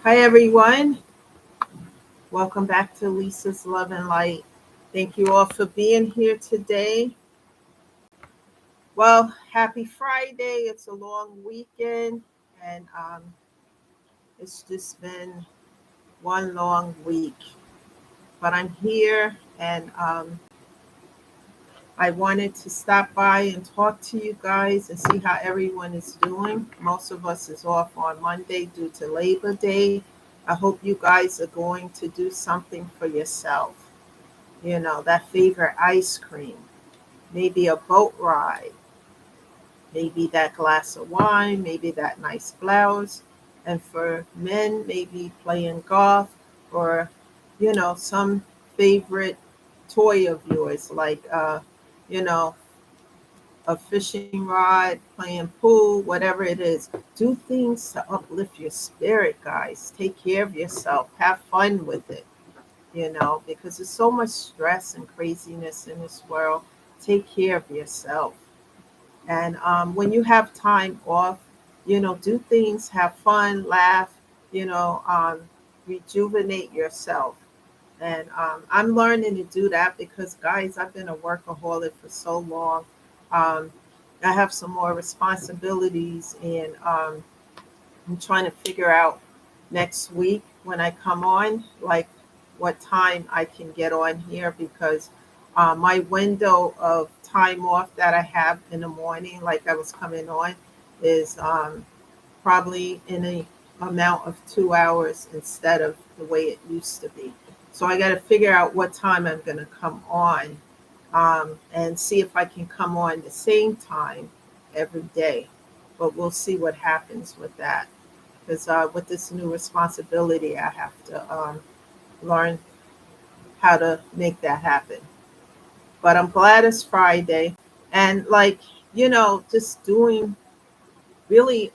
Hi, everyone. Welcome back to Lisa's Love and Light. Thank you all for being here today. Well, happy Friday. It's a long weekend, and it's just been one long week. But I'm here, and I wanted to stop by and talk to you guys and see how everyone is doing. Most of us is off on Monday due to Labor Day. I hope you guys are going to do something for yourself. That favorite ice cream, maybe a boat ride, maybe that glass of wine, maybe that nice blouse. And for men, maybe playing golf or, some favorite toy of yours, like, you know, a fishing rod, playing pool, whatever it is. Do things to uplift your spirit, guys. Take care of yourself. Have fun with it, because there's so much stress and craziness in this world. Take care of yourself. And when you have time off, do things, have fun, laugh, you know, um, rejuvenate yourself. And I'm learning to do that because, guys, I've been a workaholic for so long. Um, I have some more responsibilities, and I'm trying to figure out next week when I come on, like what time I can get on here because my window of time off that I have in the morning, like I was coming on, is probably in a amount of 2 hours instead of the way it used to be. So I got to figure out what time I'm going to come on and see if I can come on the same time every day. But we'll see what happens with that because with this new responsibility, I have to learn how to make that happen. But I'm glad it's Friday, and just doing really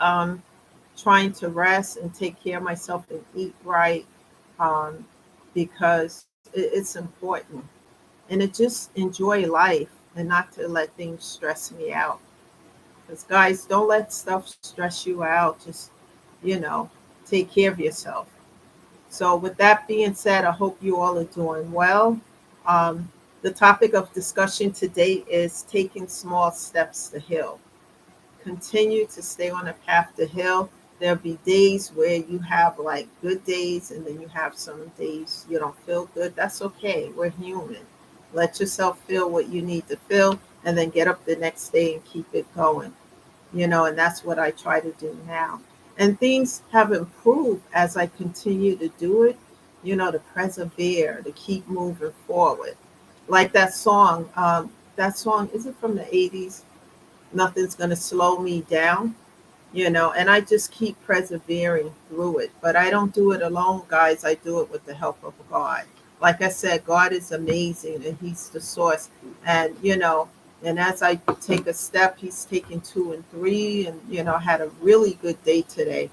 trying to rest and take care of myself and eat right um, because it's important. And to just enjoy life and not to let things stress me out. Because guys, don't let stuff stress you out. Just you know, take care of yourself. So, with that being said, I hope you all are doing well. Um, the topic of discussion today is taking small steps to heal. Continue to stay on a path to heal. There'll be days where you have like good days, and then you have some days you don't feel good. That's okay. We're human. Let yourself feel what you need to feel, and then get up the next day and keep it going. And that's what I try to do now. And things have improved as I continue to do it, to persevere, to keep moving forward. Like that song, is it from the 80s? Nothing's going to slow me down, and I just keep persevering through it. But I don't do it alone, guys. I do it with the help of God. Like I said, God is amazing and He's the source. And, and as I take a step, He's taking two and three. And, I had a really good day today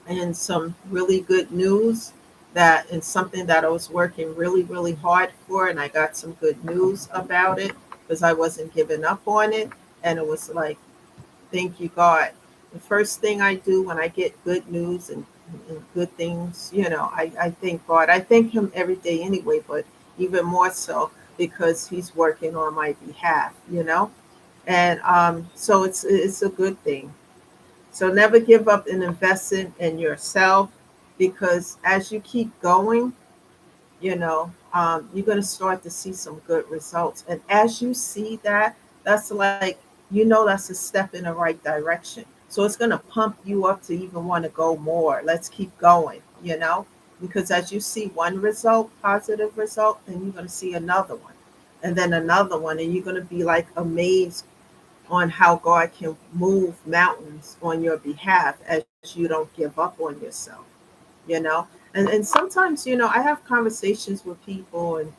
and some really good news and something that I was working really, really hard for. And I got some good news about it because I wasn't giving up on it. And it was like, thank you, God. The first thing I do when I get good news and good things, I thank God. I thank Him every day anyway, but even more so because He's working on my behalf. And so it's a good thing. So never give up in investing in yourself because as you keep going, you're going to start to see some good results. And as you see that, that's like, that's a step in the right direction. So it's going to pump you up to even want to go more. Let's keep going. Because as you see one result, positive result, then you're going to see another one and then another one. And you're going to be like amazed on how God can move mountains on your behalf as you don't give up on yourself you know and sometimes I have conversations with people and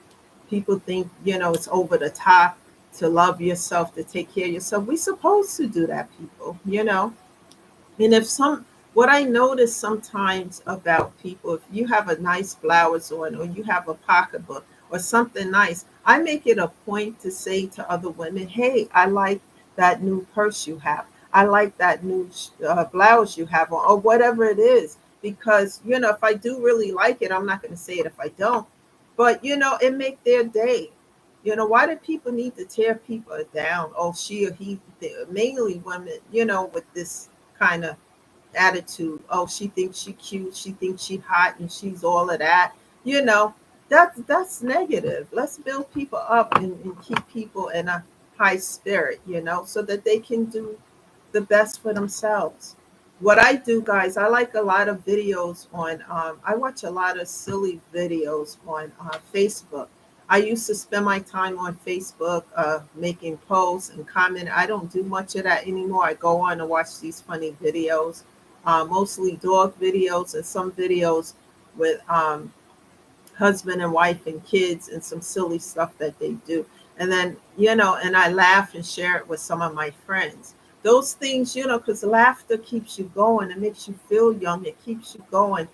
people think it's over the top to love yourself, to take care of yourself. We're supposed to do that, people. And if some what I notice sometimes about people, if you have a nice blouse on or you have a pocketbook or something nice, I make it a point to say to other women, hey, I like that new purse you have. I like that new blouse you have on, or whatever it is. because, if I do really like it, I'm not going to say it if I don't, but, it make their day. Why do people need to tear people down? Oh, she or he, mainly women, with this kind of attitude. Oh, she thinks she cute, she thinks she hot, and she's all of that. You know, that's negative. Let's build people up and keep people in a high spirit, so that they can do the best for themselves. What I do, guys, I like a lot of videos on. I watch a lot of silly videos on Facebook. I used to spend my time on Facebook making posts and comment. I don't do much of that anymore. I go on and watch these funny videos, mostly dog videos and some videos with husband and wife and kids and some silly stuff that they do. And then, and I laugh and share it with some of my friends. Those things, because laughter keeps you going. It makes you feel young. It keeps you going,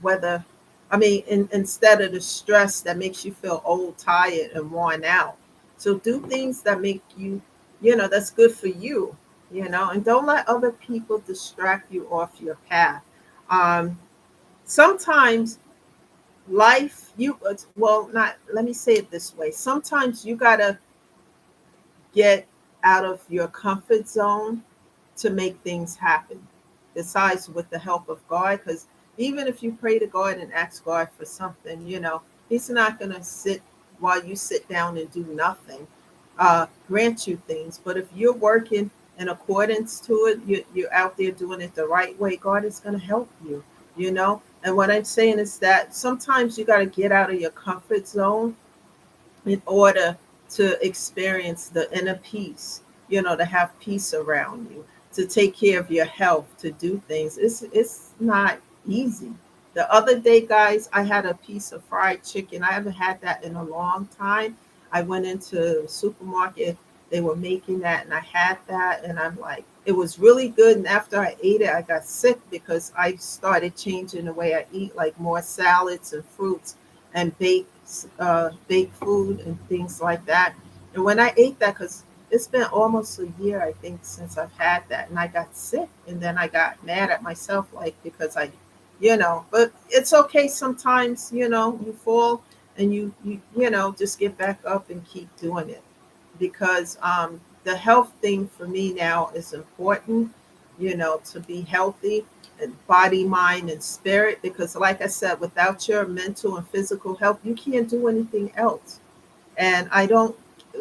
whether, instead of the stress that makes you feel old, tired, and worn out. So do things that make you, that's good for you, and don't let other people distract you off your path. Um, Sometimes life well, not, let me say it this way, sometimes you gotta get out of your comfort zone to make things happen, besides with the help of God, because even if you pray to God and ask God for something, he's not going to sit while you sit down and do nothing, grant you things. But if you're working in accordance to it, you're out there doing it the right way, God is going to help you. And what I'm saying is that sometimes you got to get out of your comfort zone in order to experience the inner peace, to have peace around you, to take care of your health, to do things. It's not easy. The other day, guys, I had a piece of fried chicken. I haven't had that in a long time. I went into the supermarket, they were making that, and I had that, and I'm like, it was really good. And after I ate it, I got sick because I started changing the way I eat, like more salads and fruits and baked food and things like that. And when I ate that, because it's been almost a year, I think, since I've had that, and I got sick, and then I got mad at myself, like, because but it's okay. Sometimes, you fall and you just get back up and keep doing it, because the health thing for me now is important, to be healthy and body, mind, and spirit. Because, like I said, without your mental and physical health, you can't do anything else. And I don't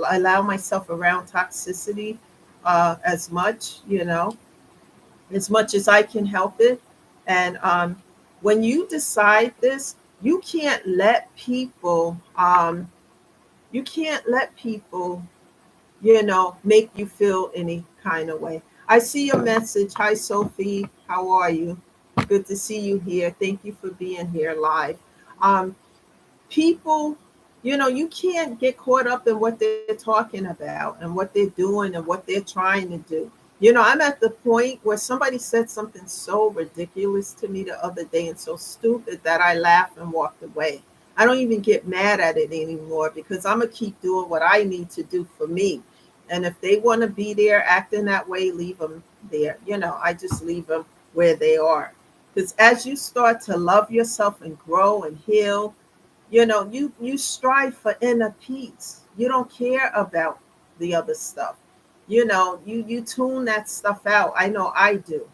allow myself around toxicity as much as I can help it. And when you decide this, you can't let people, you can't let people make you feel any kind of way. I see your message. Hi, Sophie. How are you? Good to see you here. Thank you for being here live. Um, People, you can't get caught up in what they're talking about and what they're doing and what they're trying to do. I'm at the point where somebody said something so ridiculous to me the other day and so stupid that I laughed and walked away. I don't even get mad at it anymore, because I'm going to keep doing what I need to do for me. And if they want to be there acting that way, leave them there. I just leave them where they are. Because as you start to love yourself and grow and heal, you strive for inner peace. You don't care about the other stuff. You tune that stuff out. I know I do,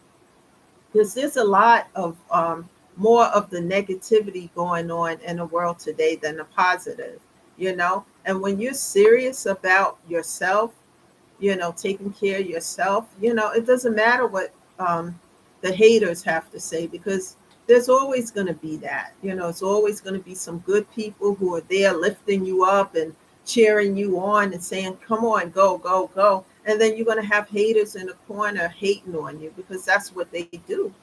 because there's a lot of more of the negativity going on in the world today than the positive. And when you're serious about yourself, taking care of yourself, it doesn't matter what the haters have to say, because there's always going to be that. It's always going to be some good people who are there lifting you up and cheering you on and saying, come on, go, go, go. And then you're going to have haters in the corner hating on you, because that's what they do.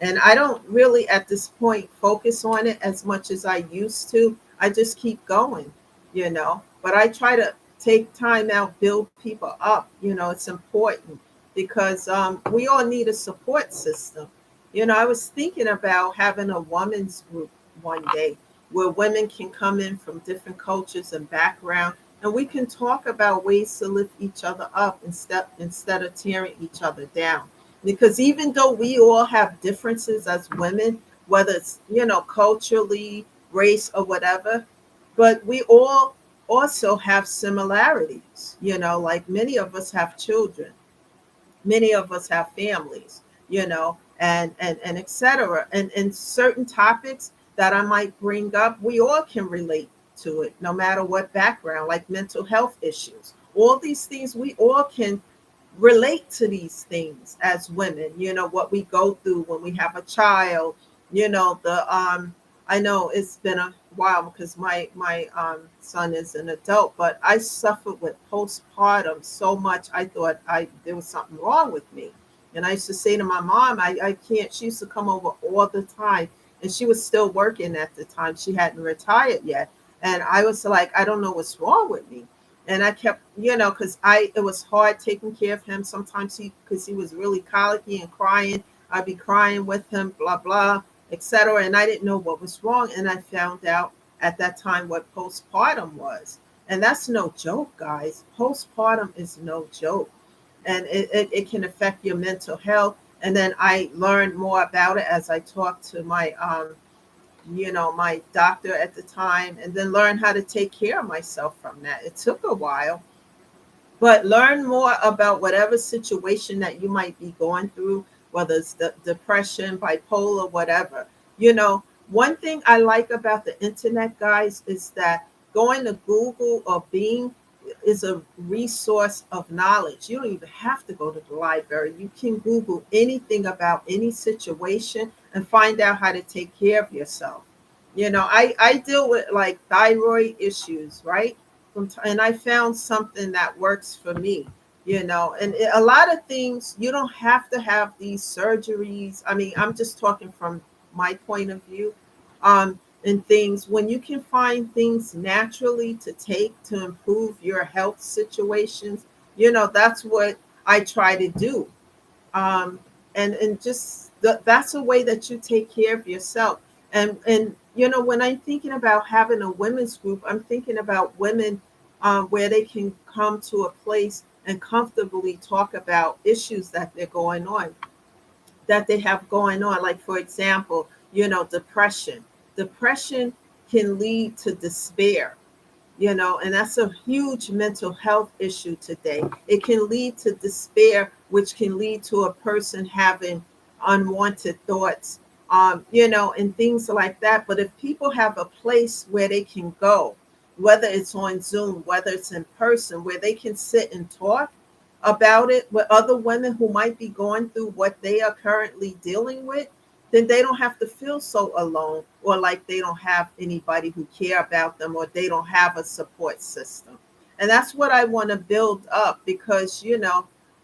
And I don't really at this point focus on it as much as I used to. I just keep going. But I try to take time out, build people up. It's important, because we all need a support system. I was thinking about having a women's group one day, where women can come in from different cultures and background, and we can talk about ways to lift each other up instead of tearing each other down. Because even though we all have differences as women, whether it's, culturally, race, or whatever, but we all also have similarities. Like many of us have children, many of us have families, and etc. And certain topics that I might bring up, we all can relate to it, no matter what background, like mental health issues. All these things, we all can relate to these things as women, what we go through when we have a child, the I know it's been a while because my son is an adult, but I suffered with postpartum so much. I thought I there was something wrong with me. And I used to say to my mom, I can't. She used to come over all the time, and she was still working at the time. She hadn't retired yet. And I was like, I don't know what's wrong with me. And I kept, because it was hard taking care of him. Sometimes because he was really colicky and crying, I'd be crying with him, blah blah, etc. And I didn't know what was wrong. And I found out at that time what postpartum was. And that's no joke, guys. Postpartum is no joke. And it can affect your mental health. And then I learned more about it as I talked to my doctor at the time, and then learn how to take care of myself from that. It took a while, but learn more about whatever situation that you might be going through, whether it's the depression, bipolar, whatever. One thing I like about the internet, guys, is that going to Google or Bing is a resource of knowledge. You don't even have to go to the library. You can Google anything about any situation and find out how to take care of yourself. I deal with like thyroid issues, right? And I found something that works for me, and a lot of things, you don't have to have these surgeries. I mean, I'm just talking from my point of view. And things, when you can find things naturally to take to improve your health situations, that's what I try to do. And just that's a way that you take care of yourself. And when I'm thinking about having a women's group, I'm thinking about women, where they can come to a place and comfortably talk about issues that they're going on, that they have going on. Like, for example, depression. Depression can lead to despair, and that's a huge mental health issue today. It can lead to despair, which can lead to a person having unwanted thoughts, and things like that. But if people have a place where they can go, whether it's on Zoom, whether it's in person, where they can sit and talk about it with other women who might be going through what they are currently dealing with, then they don't have to feel so alone, or like they don't have anybody who care about them, or they don't have a support system. And that's what I want to build up, because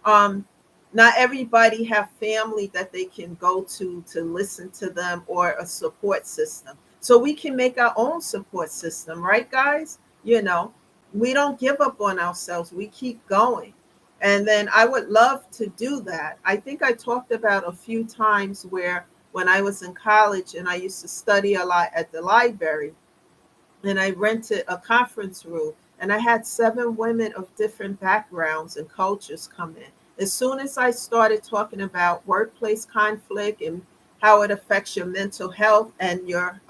um not everybody have family that they can go to listen to them, or a support system. So we can make our own support system, right, guys? We don't give up on ourselves, we keep going. And then I would love to do that. I think I talked about a few times where, when I was in college and I used to study a lot at the library, and I rented a conference room, and I had 7 women of different backgrounds and cultures come in. As soon as I started talking about workplace conflict and how it affects your mental health and your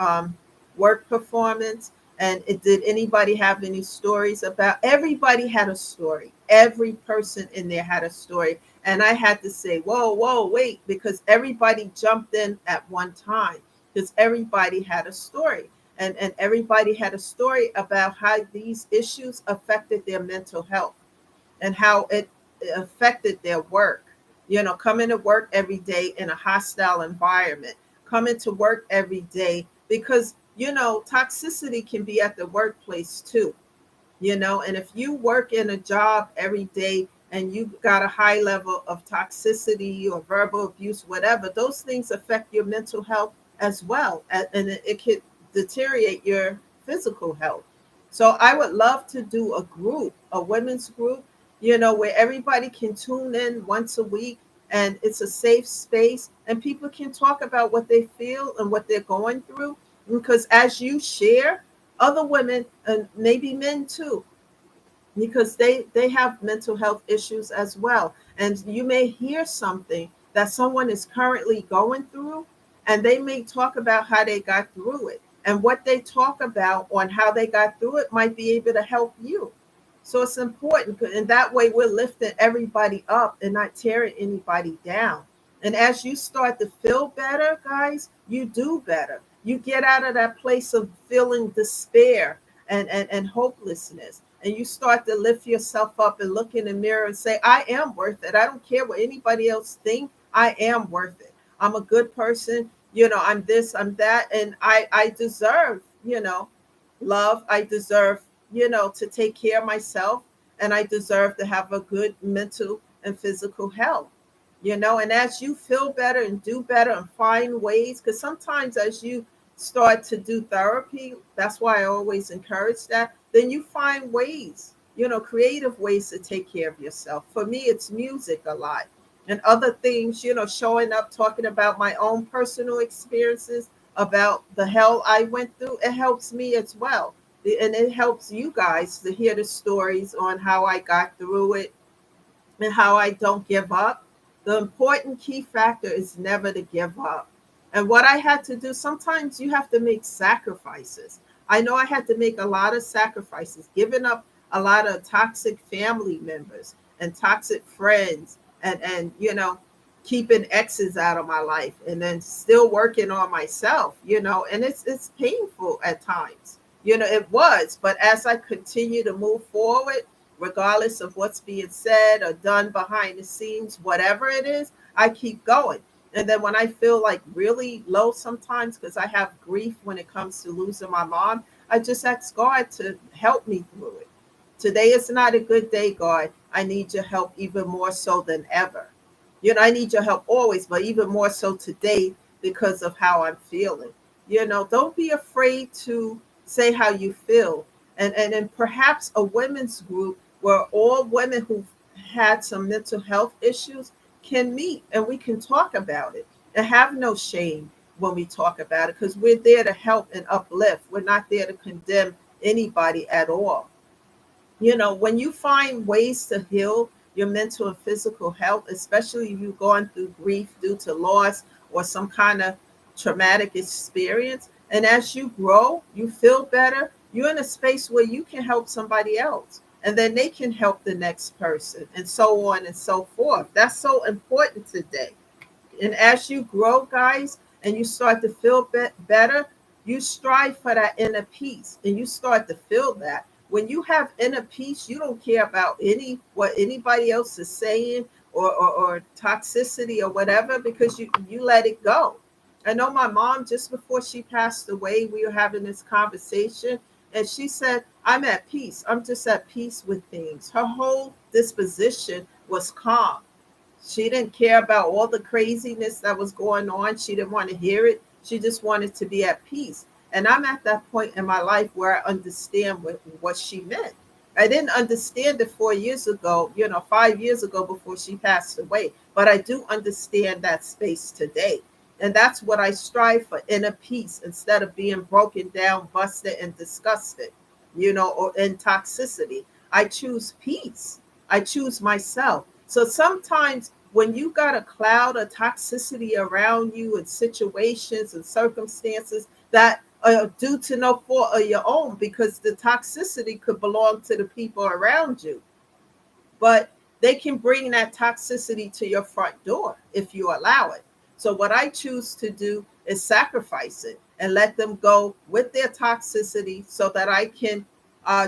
work performance, and did anybody have any stories about? Everybody had a story. Every person in there had a story, and I had to say, "Whoa, whoa, wait," because everybody jumped in at one time, because everybody had a story, and everybody had a story about how these issues affected their mental health, and how it affected their work. Coming to work every day in a hostile environment, coming to work every day, because toxicity can be at the workplace too. And if you work in a job every day and you got a high level of toxicity or verbal abuse, whatever, those things affect your mental health as well, and it could deteriorate your physical health. So I would love to do a group, a women's group, where everybody can tune in once a week, and it's a safe space, and people can talk about what they feel and what they're going through. Because as you share, other women, and maybe men too, because they have mental health issues as well, and you may hear something that someone is currently going through, and they may talk about how they got through it. And what they talk about on how they got through it might be able to help you. So it's important. And that way we're lifting everybody up and not tearing anybody down. And as you start to feel better, guys, you do better. You get out of that place of feeling despair and hopelessness. And you start to lift yourself up and look in the mirror and say, I am worth it. I don't care what anybody else thinks. I am worth it. I'm a good person. I'm this, I'm that. And I deserve, love. I deserve, to take care of myself. And I deserve to have a good mental and physical health. And as you feel better and do better and find ways, because sometimes as you start to do therapy, that's why I always encourage that, then you find ways, creative ways to take care of yourself. For me, it's music a lot and other things, showing up, talking about my own personal experiences, about the hell I went through. It helps me as well. And it helps you guys to hear the stories on how I got through it and how I don't give up. The important key factor is never to give up. And what I had to do, sometimes you have to make sacrifices. I know I had to make a lot of sacrifices, giving up a lot of toxic family members and toxic friends and keeping exes out of my life and then still working on myself, and it's painful at times. It was, but as I continue to move forward, regardless of what's being said or done behind the scenes, whatever it is, I keep going. And then when I feel like really low sometimes, because I have grief when it comes to losing my mom, I just ask God to help me through it. Today is not a good day, God. I need your help even more so than ever. I need your help always, but even more so today because of how I'm feeling. Don't be afraid to say how you feel. And perhaps a women's group where all women who've had some mental health issues can meet and we can talk about it and have no shame when we talk about it, because we're there to help and uplift. We're not there to condemn anybody at all. When you find ways to heal your mental and physical health, especially if you've gone through grief due to loss or some kind of traumatic experience, and as you grow, you feel better, you're in a space where you can help somebody else. And then they can help the next person, and so on and so forth. That's so important today. And as you grow, guys, and you start to feel better, you strive for that inner peace and you start to feel that. When you have inner peace, you don't care about what anybody else is saying or toxicity or whatever, because you let it go. I know my mom, just before she passed away, we were having this conversation, and she said, I'm at peace. I'm just at peace with things. Her whole disposition was calm. She didn't care about all the craziness that was going on. She didn't want to hear it. She just wanted to be at peace. And I'm at that point in my life where I understand what she meant. I didn't understand it 4 years ago, 5 years ago before she passed away, but I do understand that space today. And that's what I strive for, inner peace, instead of being broken down, busted, and disgusted, or in toxicity. I choose peace. I choose myself. So sometimes when you got a cloud of toxicity around you and situations and circumstances that are due to no fault of your own, because the toxicity could belong to the people around you, but they can bring that toxicity to your front door if you allow it. So what I choose to do is sacrifice it and let them go with their toxicity so that I can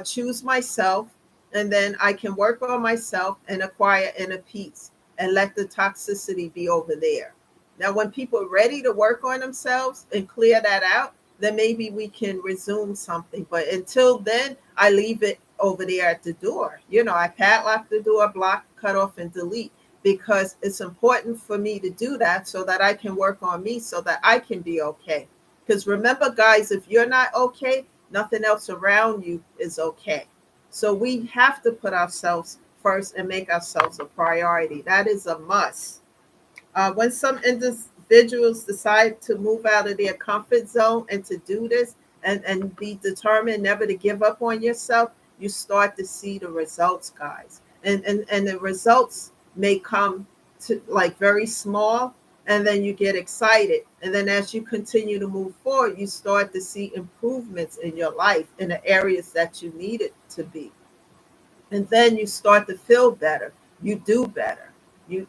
choose myself, and then I can work on myself and acquire inner peace and let the toxicity be over there. Now, when people are ready to work on themselves and clear that out, then maybe we can resume something. But until then, I leave it over there at the door. I padlock the door, block, cut off, and delete, because it's important for me to do that so that I can work on me so that I can be okay. Because remember, guys, if you're not okay, nothing else around you is okay. So we have to put ourselves first and make ourselves a priority. That is a must. When some individuals decide to move out of their comfort zone and to do this and be determined never to give up on yourself, you start to see the results, guys. And the results may come to like very small, and then you get excited, and then as you continue to move forward, you start to see improvements in your life in the areas that you need it to be, and then you start to feel better, you do better, you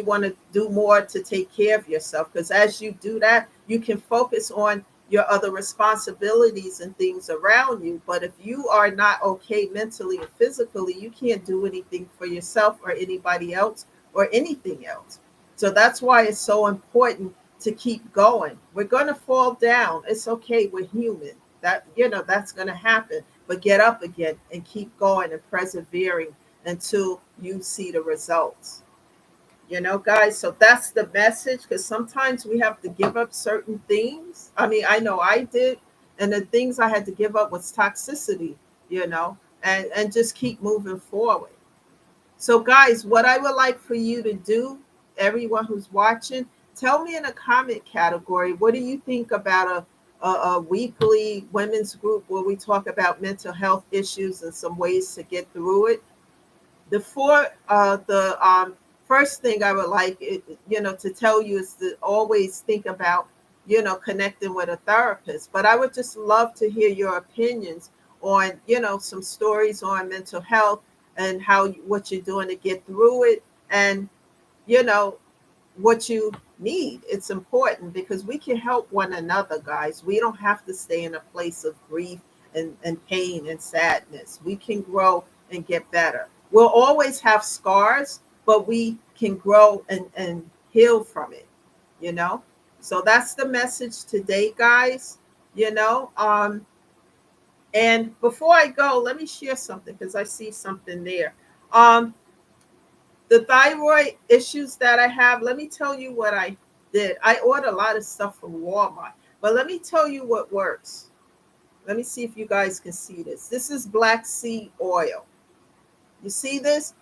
want to do more to take care of yourself, because as you do that, you can focus on your other responsibilities and things around you. But if you are not okay mentally and physically, you can't do anything for yourself or anybody else or anything else. So that's why it's so important to keep going. We're going to fall down, it's okay, we're human, that that's going to happen, but get up again and keep going and persevering until you see the results. Guys, so that's the message, because sometimes we have to give up certain things. I mean, I know I did, and the things I had to give up was toxicity, you know, and just keep moving forward. So, guys, what I would like for you to do, everyone who's watching, tell me in a comment category, what do you think about a weekly women's group where we talk about mental health issues and some ways to get through it? The first thing I would like to tell you is to always think about connecting with a therapist. But I would just love to hear your opinions on some stories on mental health and what you're doing to get through it, and you know what you need. It's important because we can help one another, guys. We don't have to stay in a place of grief and pain and sadness. We can grow and get better. We'll always have scars, but we can grow and heal from it, you know? So that's the message today, guys. You know, and before I go, let me share something because I see something there. Um, the thyroid issues that I have, let me tell you what I did. I ordered a lot of stuff from Walmart, but let me tell you what works. Let me see if you guys can see this. This is black seed oil. You see this?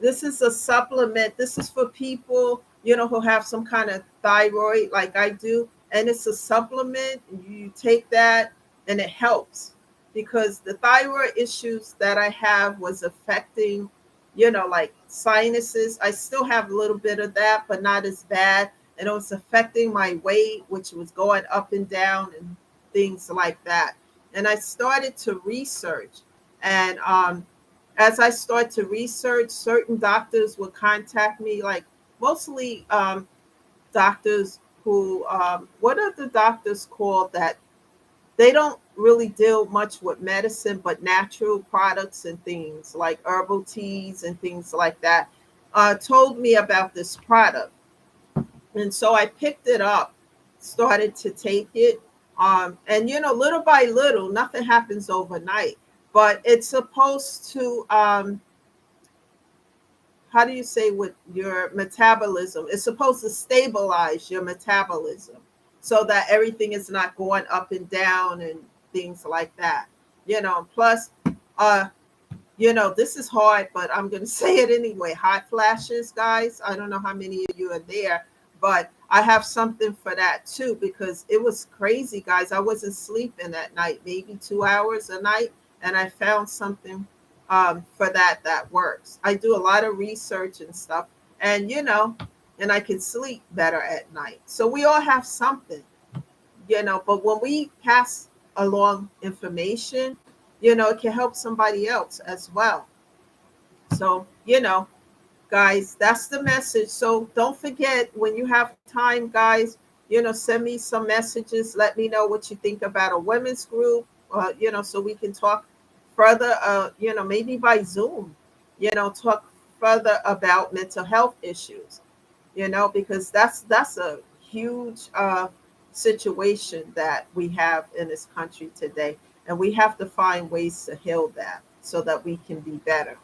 This is a supplement. This is for people, who have some kind of thyroid like I do. And it's a supplement. You take that and it helps, because the thyroid issues that I have was affecting, like sinuses. I still have a little bit of that, but not as bad. And it was affecting my weight, which was going up and down and things like that. And I started to research. And as I start to research, certain doctors would contact me, like mostly doctors who, what are the doctors called that they don't really deal much with medicine, but natural products and things like herbal teas and things like that, told me about this product. And so I picked it up, started to take it. And, little by little, nothing happens overnight, but it's supposed to, how do you say, with your metabolism, it's supposed to stabilize your metabolism so that everything is not going up and down and things like that. Plus, uh, this is hard, but I'm going to say it anyway. Hot flashes, guys. I don't know how many of you are there, but I have something for that too, because it was crazy, guys. I wasn't sleeping at night, maybe 2 hours a night, and I found something for that works. I do a lot of research and stuff, and and I can sleep better at night. So we all have something, but when we pass along information, it can help somebody else as well. So, guys, that's the message. So don't forget, when you have time, guys, send me some messages. Let me know what you think about a women's group, so we can talk further, maybe by Zoom, talk further about mental health issues, because that's a huge situation that we have in this country today. And we have to find ways to heal that so that we can be better.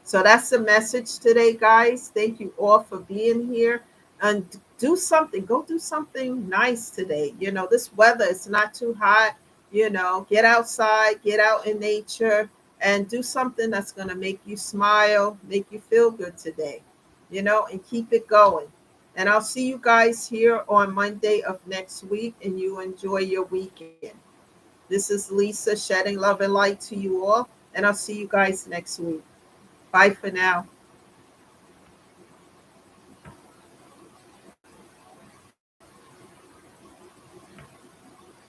So that's the message today, guys. Thank you all for being here. And do something. Go do something nice today. This weather is not too hot. Get outside, get out in nature, and do something that's going to make you smile, make you feel good today, and keep it going. And I'll see you guys here on Monday of next week, and you enjoy your weekend. This is Lisa shedding love and light to you all, and I'll see you guys next week. Bye for now.